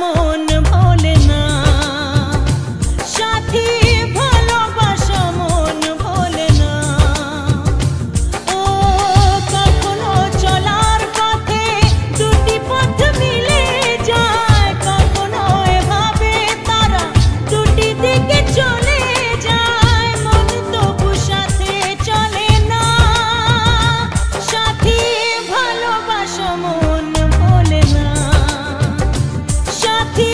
মন ভোলে না, সাথী ভালোবাসা মন ভোলে না। ও কখনো চলার পথে দুটি পথ মিলে যায়, কখনো এভাবে তারা দুটি দিকে চলে যায়, মন তবু সাথে চলে না। সাথী ভালোবাসা মন ভোলে না, সাথী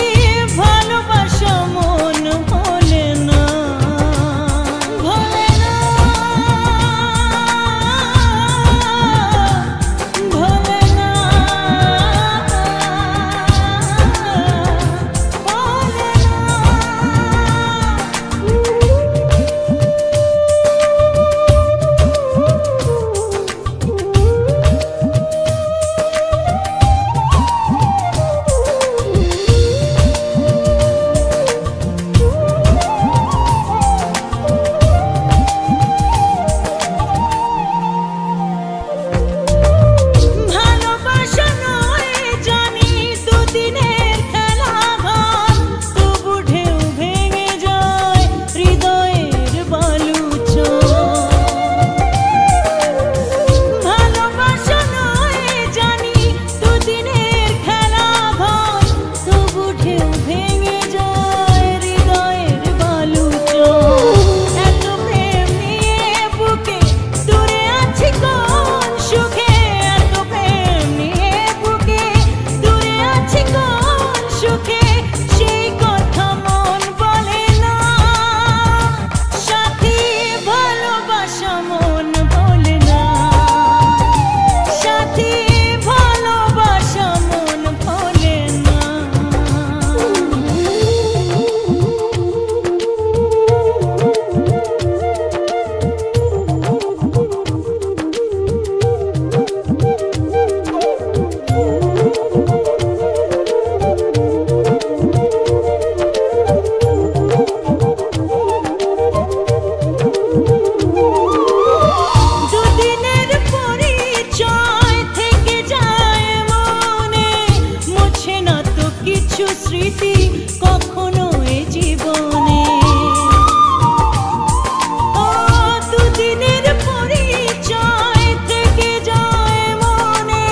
ভালোবাসা মন ভোলে না, ভোলে না, ভোলে না, ভোলে ভালোবাসা নয় জানি দুদিনের খেলা ঘর, তবু ঢেউ ভেঙে যায় হৃদয়ের বালুচর। ভালোবাসা নয় জানি দুদিনের খেলা ঘর, তবু ঢেউ ভেঙে যায় হৃদয়ের বালুচর। এত প্রেম নিয়ে বুকে দূরে আছি কোন সুখে, এত প্রেম নিয়ে বুকে দূরে আছি কোন সুখে, সেই কথা মন বলে না। সাথী ভালোবাসা মন ভোলে না, সাথী ভালোবাসা মন ভোলে না। দুদিনের পরিচয় থেকে যায় মনে, মুছে না তো কিছু স্মৃতি কখনো এ জীবনে। ও দুদিনের পরিচয় থেকে যায় মনে,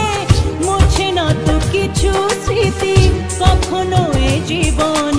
মুছে না তো কিছু স্মৃতি কখনো এ জীবনে।